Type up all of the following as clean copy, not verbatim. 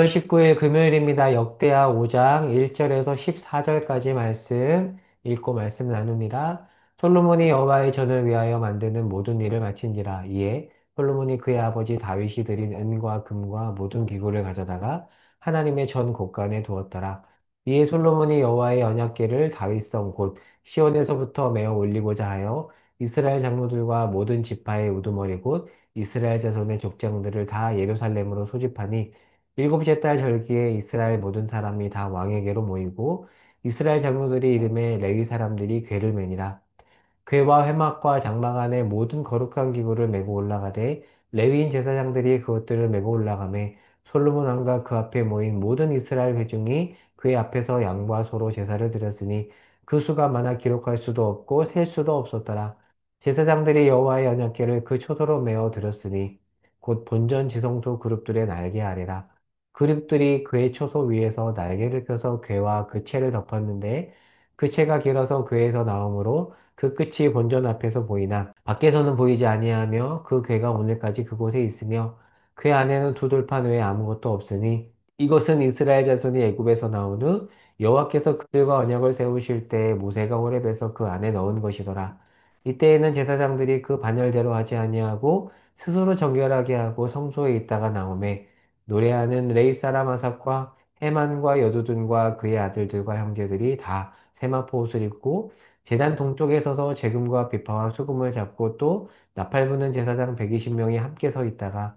19일 금요일입니다. 역대하 5장 1절에서 14절까지 말씀 읽고 말씀 나눕니다. 솔로몬이 여호와의 전을 위하여 만드는 모든 일을 마친지라. 이에 솔로몬이 그의 아버지 다윗이 드린 은과 금과 모든 기구를 가져다가 하나님의 전 곳간에 두었더라. 이에 솔로몬이 여호와의 언약궤를 다윗성 곧 시온에서부터 메어 올리고자 하여 이스라엘 장로들과 모든 지파의 우두머리 곧 이스라엘 자손의 족장들을 다 예루살렘으로 소집하니 일곱째 달 절기에 이스라엘 모든 사람이 다 왕에게로 모이고 이스라엘 장로들이 이름에 레위 사람들이 궤를 매니라. 궤와 회막과 장막 안에 모든 거룩한 기구를 메고 올라가되 레위인 제사장들이 그것들을 메고 올라가매 솔로몬 왕과 그 앞에 모인 모든 이스라엘 회중이 그의 앞에서 양과 소로 제사를 드렸으니 그 수가 많아 기록할 수도 없고 셀 수도 없었더라. 제사장들이 여호와의 언약궤를 그 초소로 메어 드렸으니 곧 본전 지성소 그룹들의 날개 아래라. 그룹들이 그의 초소 위에서 날개를 펴서 궤와 그 채를 덮었는데 그 채가 길어서 궤에서 나오므로 그 끝이 본전 앞에서 보이나 밖에서는 보이지 아니하며 그 궤가 오늘까지 그곳에 있으며 궤 안에는 두 돌판 외에 아무것도 없으니 이것은 이스라엘 자손이 애굽에서 나온 후 여호와께서 그들과 언약을 세우실 때 모세가 호렙에서 그 안에 넣은 것이더라. 이때에는 제사장들이 그 반열대로 하지 아니하고 스스로 정결하게 하고 성소에 있다가 나오매 노래하는 레이 사람 아삽과 해만과 여두둔과 그의 아들들과 형제들이 다 세마포 옷을 입고 제단 동쪽에 서서 재금과 비파와 수금을 잡고 또 나팔 부는 제사장 120명이 함께 서 있다가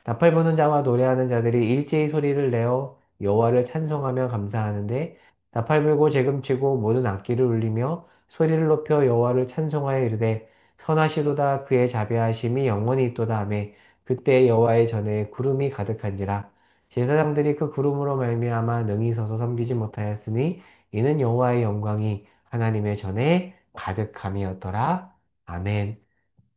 나팔 부는 자와 노래하는 자들이 일제히 소리를 내어 여호와를 찬송하며 감사하는데 나팔 불고 재금치고 모든 악기를 울리며 소리를 높여 여호와를 찬송하여 이르되 선하시도다 그의 자비하심이 영원히 있도다 하며 그때 여호와의 전에 구름이 가득한지라 제사장들이 그 구름으로 말미암아 능히 서서 섬기지 못하였으니 이는 여호와의 영광이 하나님의 전에 가득함이었더라. 아멘.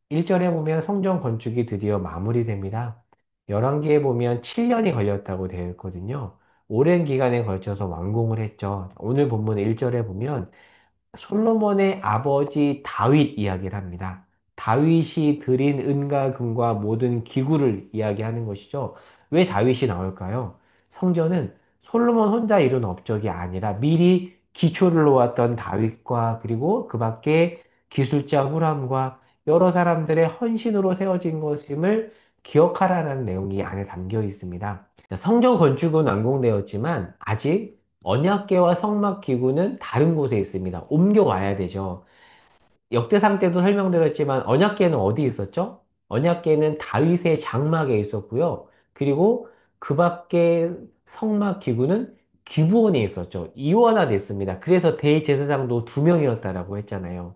1절에 보면 성전 건축이 드디어 마무리됩니다. 열왕기에 보면 7년이 걸렸다고 되어 있거든요. 오랜 기간에 걸쳐서 완공을 했죠. 오늘 본문 1절에 보면 솔로몬의 아버지 다윗 이야기를 합니다. 다윗이 드린 은과 금과 모든 기구를 이야기하는 것이죠. 왜 다윗이 나올까요? 성전은 솔로몬 혼자 이룬 업적이 아니라 미리 기초를 놓았던 다윗과 그리고 그 밖에 기술자 후람과 여러 사람들의 헌신으로 세워진 것임을 기억하라는 내용이 안에 담겨 있습니다. 성전 건축은 완공되었지만 아직 언약궤와 성막 기구는 다른 곳에 있습니다. 옮겨와야 되죠. 역대상 때도 설명드렸지만 언약궤는 어디 있었죠? 언약궤는 다윗의 장막에 있었고요. 그리고 그 밖에 성막 기구는 기브온에 있었죠. 이원화됐습니다. 그래서 대제사장도 두 명이었다라고 했잖아요.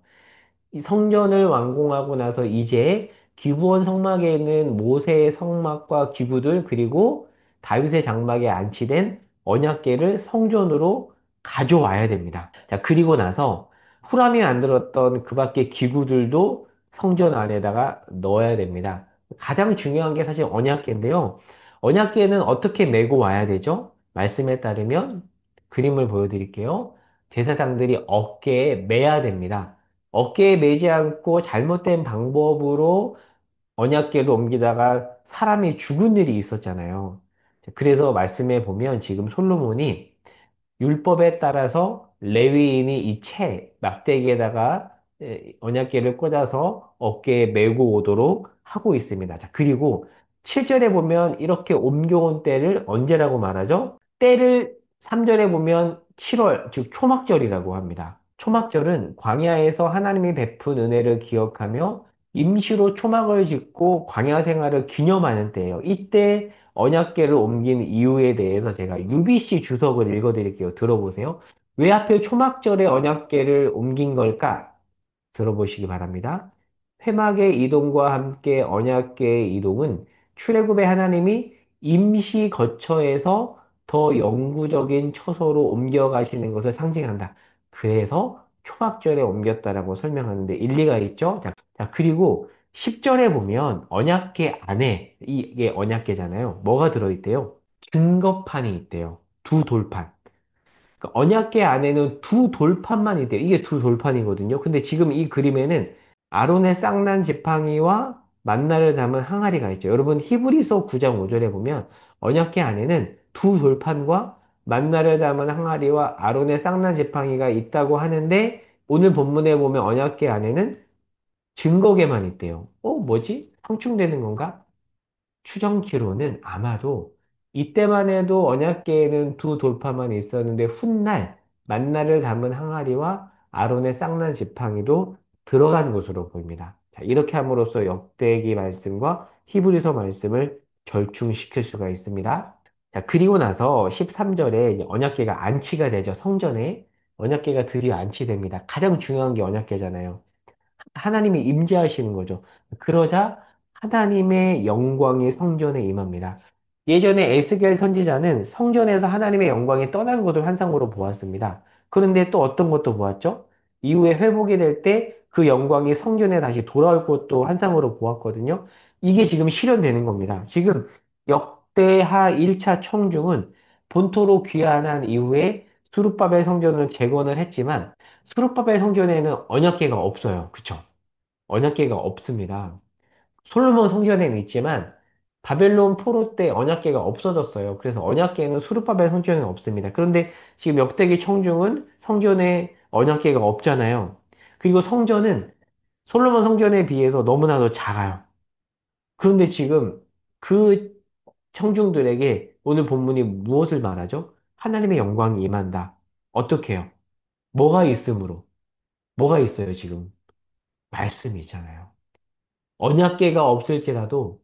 이 성전을 완공하고 나서 이제 기브온 성막에 있는 모세의 성막과 기구들 그리고 다윗의 장막에 안치된 언약궤를 성전으로 가져와야 됩니다. 자, 그리고 나서 후람이 만들었던 그 밖의 기구들도 성전 안에다가 넣어야 됩니다. 가장 중요한 게 사실 언약궤인데요. 언약궤는 어떻게 메고 와야 되죠? 말씀에 따르면 그림을 보여드릴게요. 제사장들이 어깨에 매야 됩니다. 어깨에 매지 않고 잘못된 방법으로 언약궤를 옮기다가 사람이 죽은 일이 있었잖아요. 그래서 말씀해 보면 지금 솔로몬이 율법에 따라서 레위인이 이 채, 막대기에다가 언약궤를 꽂아서 어깨에 메고 오도록 하고 있습니다. 자, 그리고 7절에 보면 이렇게 옮겨온 때를 언제라고 말하죠? 때를 3절에 보면 7월, 즉 초막절이라고 합니다. 초막절은 광야에서 하나님이 베푼 은혜를 기억하며 임시로 초막을 짓고 광야 생활을 기념하는 때예요. 이때 언약궤를 옮긴 이유에 대해서 제가 UBC 주석을 읽어드릴게요. 들어보세요. 왜 하필 초막절에 언약궤를 옮긴 걸까? 들어보시기 바랍니다. 회막의 이동과 함께 언약궤의 이동은 출애굽의 하나님이 임시 거처에서 더 영구적인 처소로 옮겨가시는 것을 상징한다. 그래서 초막절에 옮겼다라고 설명하는데 일리가 있죠? 자, 그리고 10절에 보면 언약궤 안에 이게 언약궤잖아요. 뭐가 들어있대요? 증거판이 있대요. 두 돌판. 그러니까 언약궤 안에는 두 돌판만 있대요. 이게 두 돌판이거든요. 근데 지금 이 그림에는 아론의 쌍난 지팡이와 만나를 담은 항아리가 있죠. 여러분 히브리서 9장 5절에 보면 언약궤 안에는 두 돌판과 만나를 담은 항아리와 아론의 쌍난 지팡이가 있다고 하는데 오늘 본문에 보면 언약궤 안에는 증거계만 있대요. 뭐지? 상충되는 건가? 추정키로는 아마도 이때만 해도 언약궤에는 두 돌파만 있었는데 훗날 만나를 담은 항아리와 아론의 쌍난 지팡이도 들어간 것으로 보입니다. 자, 이렇게 함으로써 역대기 말씀과 히브리서 말씀을 절충시킬 수가 있습니다. 자, 그리고 나서 13절에 언약궤가 안치가 되죠. 성전에 언약궤가 드디어 안치됩니다. 가장 중요한 게 언약궤잖아요. 하나님이 임재하시는 거죠. 그러자 하나님의 영광이 성전에 임합니다. 예전에 에스겔 선지자는 성전에서 하나님의 영광이 떠난 것을 환상으로 보았습니다. 그런데 또 어떤 것도 보았죠? 이후에 회복이 될 때 그 영광이 성전에 다시 돌아올 것도 환상으로 보았거든요. 이게 지금 실현되는 겁니다. 지금 역대하 1차 청중은 본토로 귀환한 이후에 수룹바벨 성전을 재건을 했지만 수룹바벨 성전에는 언약궤가 없어요. 그쵸? 언약궤가 없습니다. 솔로몬 성전에는 있지만 바벨론 포로 때 언약궤가 없어졌어요. 그래서 언약궤는 수르바벨 성전에는 없습니다. 그런데 지금 역대기 청중은 성전에 언약궤가 없잖아요. 그리고 성전은 솔로몬 성전에 비해서 너무나도 작아요. 그런데 지금 그 청중들에게 오늘 본문이 무엇을 말하죠? 하나님의 영광이 임한다. 어떻게 해요? 뭐가 있으므로? 뭐가 있어요, 지금? 말씀이 있잖아요. 언약궤가 없을지라도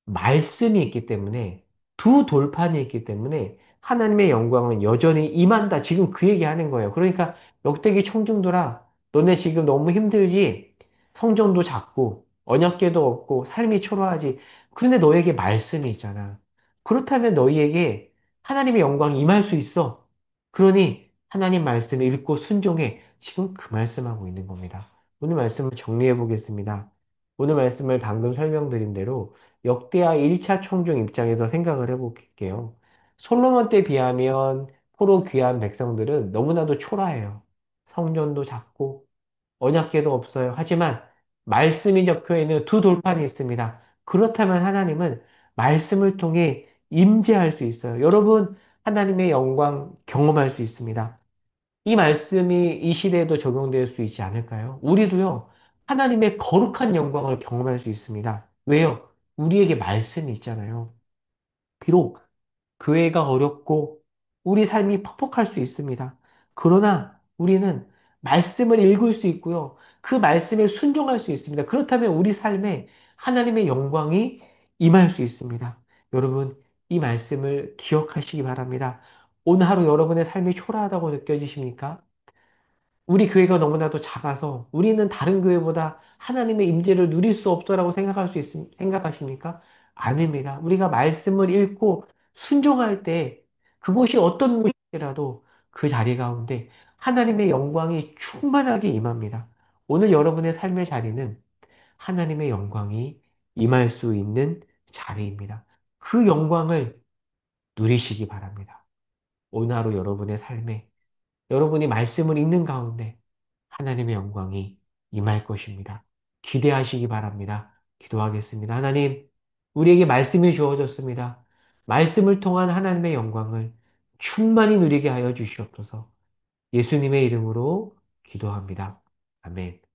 말씀이 있기 때문에 두 돌판이 있기 때문에 하나님의 영광은 여전히 임한다. 지금 그 얘기 하는 거예요. 그러니까 역대기 청중들아, 너네 지금 너무 힘들지? 성전도 작고 언약궤도 없고 삶이 초라하지. 그런데 너에게 말씀이 있잖아. 그렇다면 너희에게 하나님의 영광이 임할 수 있어. 그러니 하나님 말씀을 읽고 순종해. 지금 그 말씀하고 있는 겁니다. 오늘 말씀을 정리해 보겠습니다. 오늘 말씀을 방금 설명드린 대로 역대하 1차 청중 입장에서 생각을 해볼게요. 솔로몬 때 비하면 포로 귀한 백성들은 너무나도 초라해요. 성전도 작고 언약궤도 없어요. 하지만 말씀이 적혀 있는 두 돌판이 있습니다. 그렇다면 하나님은 말씀을 통해 임재할 수 있어요. 여러분, 하나님의 영광 경험할 수 있습니다. 이 말씀이 이 시대에도 적용될 수 있지 않을까요? 우리도요, 하나님의 거룩한 영광을 경험할 수 있습니다. 왜요? 우리에게 말씀이 있잖아요. 비록 교회가 어렵고 우리 삶이 퍽퍽할 수 있습니다. 그러나 우리는 말씀을 읽을 수 있고요. 그 말씀에 순종할 수 있습니다. 그렇다면 우리 삶에 하나님의 영광이 임할 수 있습니다. 여러분, 이 말씀을 기억하시기 바랍니다. 오늘 하루 여러분의 삶이 초라하다고 느껴지십니까? 우리 교회가 너무나도 작아서 우리는 다른 교회보다 하나님의 임재를 누릴 수 없다라고 생각하십니까? 아닙니다. 우리가 말씀을 읽고 순종할 때 그곳이 어떤 곳이라도 그 자리 가운데 하나님의 영광이 충만하게 임합니다. 오늘 여러분의 삶의 자리는 하나님의 영광이 임할 수 있는 자리입니다. 그 영광을 누리시기 바랍니다. 오늘 하루 여러분의 삶에 여러분이 말씀을 읽는 가운데 하나님의 영광이 임할 것입니다. 기대하시기 바랍니다. 기도하겠습니다. 하나님, 우리에게 말씀이 주어졌습니다. 말씀을 통한 하나님의 영광을 충만히 누리게 하여 주시옵소서. 예수님의 이름으로 기도합니다. 아멘.